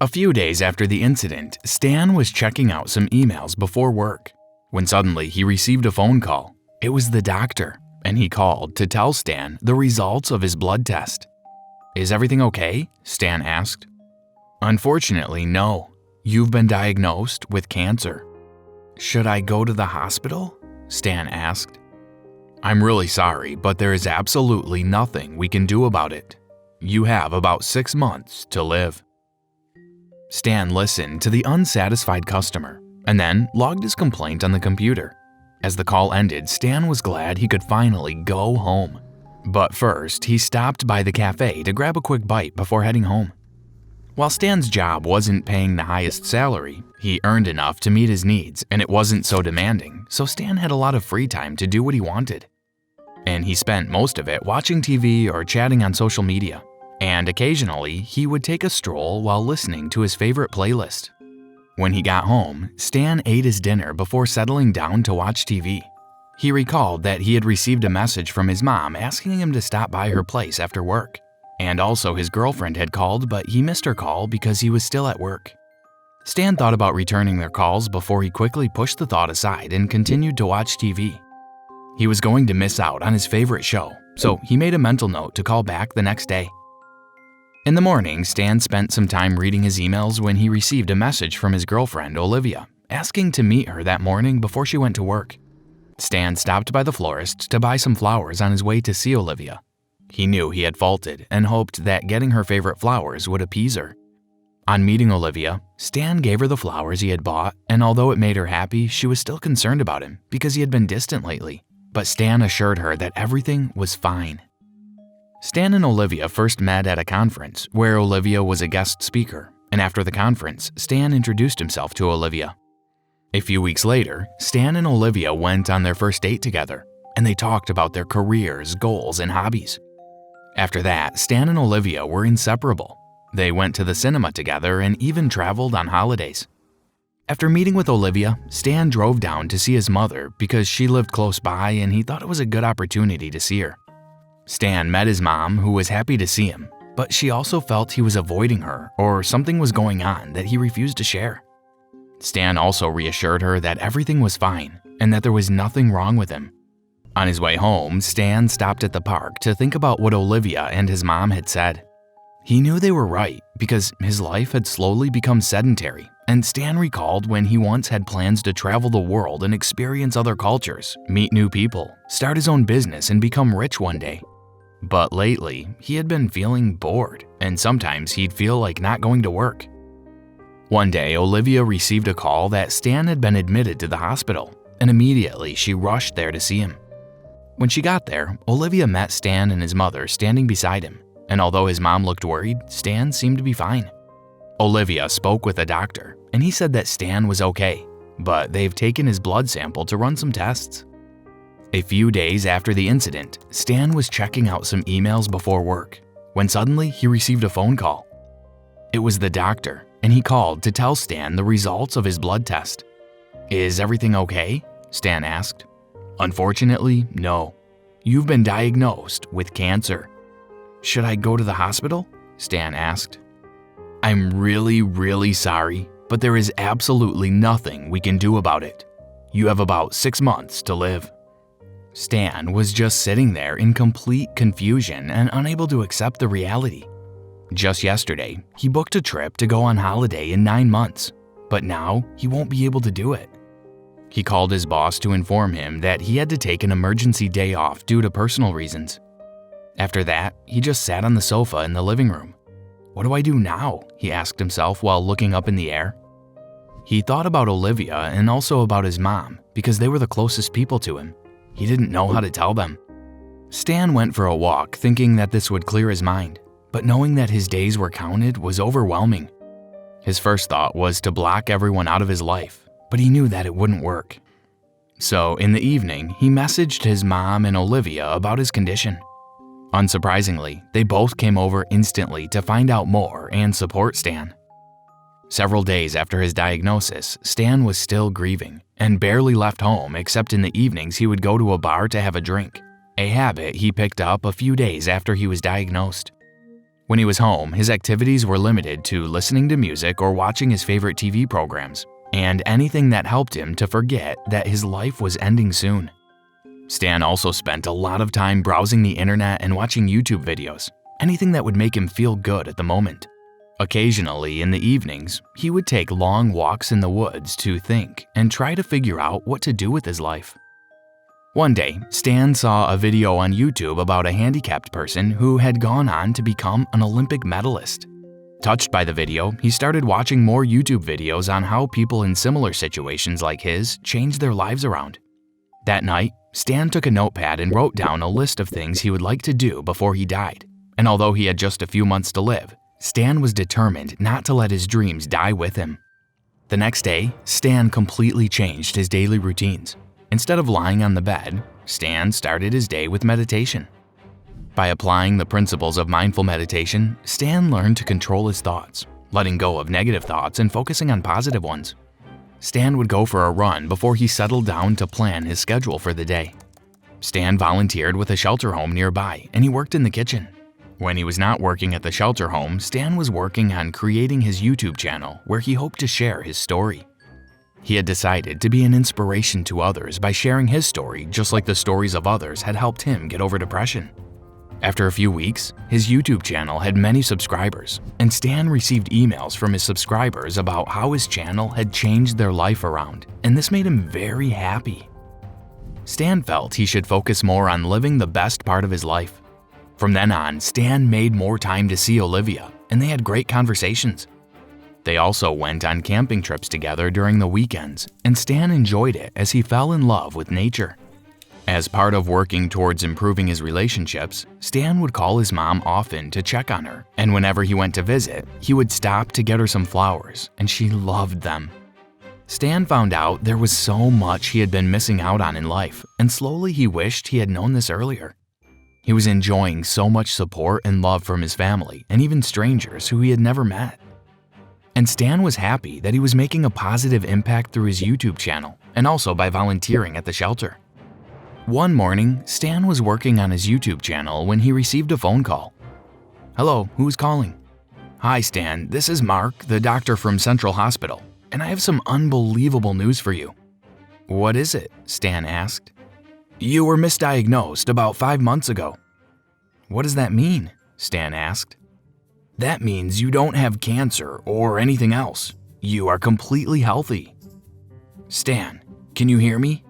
A few days after the incident, Stan was checking out some emails before work when suddenly he received a phone call. It was the doctor, and he called to tell Stan the results of his blood test. "Is everything okay?" Stan asked. "Unfortunately, no. You've been diagnosed with cancer." "Should I go to the hospital?" Stan asked. "I'm really sorry, but there is absolutely nothing we can do about it. You have about 6 months to live." Stan listened to the unsatisfied customer and then logged his complaint on the computer. As the call ended, Stan was glad he could finally go home. But first, he stopped by the cafe to grab a quick bite before heading home. While Stan's job wasn't paying the highest salary, he earned enough to meet his needs and it wasn't so demanding, so Stan had a lot of free time to do what he wanted. And he spent most of it watching TV or chatting on social media. And occasionally, he would take a stroll while listening to his favorite playlist. When he got home, Stan ate his dinner before settling down to watch TV. He recalled that he had received a message from his mom asking him to stop by her place after work. And also his girlfriend had called, but he missed her call because he was still at work. Stan thought about returning their calls before he quickly pushed the thought aside and continued to watch TV. He was going to miss out on his favorite show, so he made a mental note to call back the next day. In the morning, Stan spent some time reading his emails when he received a message from his girlfriend, Olivia, asking to meet her that morning before she went to work. Stan stopped by the florist to buy some flowers on his way to see Olivia. He knew he had faulted and hoped that getting her favorite flowers would appease her. On meeting Olivia, Stan gave her the flowers he had bought, and although it made her happy, she was still concerned about him because he had been distant lately. But Stan assured her that everything was fine. Stan and Olivia first met at a conference where Olivia was a guest speaker, and after the conference, Stan introduced himself to Olivia. A few weeks later, Stan and Olivia went on their first date together, and they talked about their careers, goals, and hobbies. After that, Stan and Olivia were inseparable. They went to the cinema together and even traveled on holidays. After meeting with Olivia, Stan drove down to see his mother because she lived close by and he thought it was a good opportunity to see her. Stan met his mom, who was happy to see him, but she also felt he was avoiding her or something was going on that he refused to share. Stan also reassured her that everything was fine and that there was nothing wrong with him. On his way home, Stan stopped at the park to think about what Olivia and his mom had said. He knew they were right because his life had slowly become sedentary, and Stan recalled when he once had plans to travel the world and experience other cultures, meet new people, start his own business, and become rich one day. But lately, he had been feeling bored, and sometimes he'd feel like not going to work. One day, Olivia received a call that Stan had been admitted to the hospital, and immediately she rushed there to see him. When she got there, Olivia met Stan and his mother standing beside him, and although his mom looked worried, Stan seemed to be fine. Olivia spoke with a doctor, and he said that Stan was okay, but they've taken his blood sample to run some tests. A few days after the incident, Stan was checking out some emails before work, when suddenly he received a phone call. It was the doctor, and he called to tell Stan the results of his blood test. "Is everything okay?" Stan asked. "Unfortunately, no. You've been diagnosed with cancer." "Should I go to the hospital?" Stan asked. "I'm really sorry, but there is absolutely nothing we can do about it. You have about 6 months to live." Stan was just sitting there in complete confusion and unable to accept the reality. Just yesterday, he booked a trip to go on holiday in 9 months, but now he won't be able to do it. He called his boss to inform him that he had to take an emergency day off due to personal reasons. After that, he just sat on the sofa in the living room. "What do I do now?" he asked himself while looking up in the air. He thought about Olivia and also about his mom because they were the closest people to him. He didn't know how to tell them. Stan went for a walk thinking that this would clear his mind, but knowing that his days were counted was overwhelming. His first thought was to block everyone out of his life, but he knew that it wouldn't work. So in the evening, he messaged his mom and Olivia about his condition. Unsurprisingly, they both came over instantly to find out more and support Stan. Several days after his diagnosis, Stan was still grieving and barely left home except in the evenings he would go to a bar to have a drink, a habit he picked up a few days after he was diagnosed. When he was home, his activities were limited to listening to music or watching his favorite TV programs, and anything that helped him to forget that his life was ending soon. Stan also spent a lot of time browsing the internet and watching YouTube videos, anything that would make him feel good at the moment. Occasionally, in the evenings, he would take long walks in the woods to think and try to figure out what to do with his life. One day, Stan saw a video on YouTube about a handicapped person who had gone on to become an Olympic medalist. Touched by the video, he started watching more YouTube videos on how people in similar situations like his changed their lives around. That night, Stan took a notepad and wrote down a list of things he would like to do before he died. And although he had just a few months to live, Stan was determined not to let his dreams die with him. The next day, Stan completely changed his daily routines. Instead of lying on the bed, Stan started his day with meditation. By applying the principles of mindful meditation, Stan learned to control his thoughts, letting go of negative thoughts and focusing on positive ones. Stan would go for a run before he settled down to plan his schedule for the day. Stan volunteered with a shelter home nearby, and he worked in the kitchen. When he was not working at the shelter home, Stan was working on creating his YouTube channel where he hoped to share his story. He had decided to be an inspiration to others by sharing his story, just like the stories of others had helped him get over depression. After a few weeks, his YouTube channel had many subscribers, and Stan received emails from his subscribers about how his channel had changed their life around, and this made him very happy. Stan felt he should focus more on living the best part of his life. From then on, Stan made more time to see Olivia, and they had great conversations. They also went on camping trips together during the weekends, and Stan enjoyed it as he fell in love with nature. As part of working towards improving his relationships, Stan would call his mom often to check on her, and whenever he went to visit, he would stop to get her some flowers, and she loved them. Stan found out there was so much he had been missing out on in life, and slowly he wished he had known this earlier. He was enjoying so much support and love from his family and even strangers who he had never met. And Stan was happy that he was making a positive impact through his YouTube channel and also by volunteering at the shelter. One morning, Stan was working on his YouTube channel when he received a phone call. "Hello, who's calling?" "Hi Stan, this is Mark, the doctor from Central Hospital, and I have some unbelievable news for you." "What is it?" Stan asked. "You were misdiagnosed about 5 months ago." "What does that mean?" Stan asked. "That means you don't have cancer or anything else. You are completely healthy." "Stan, can you hear me?"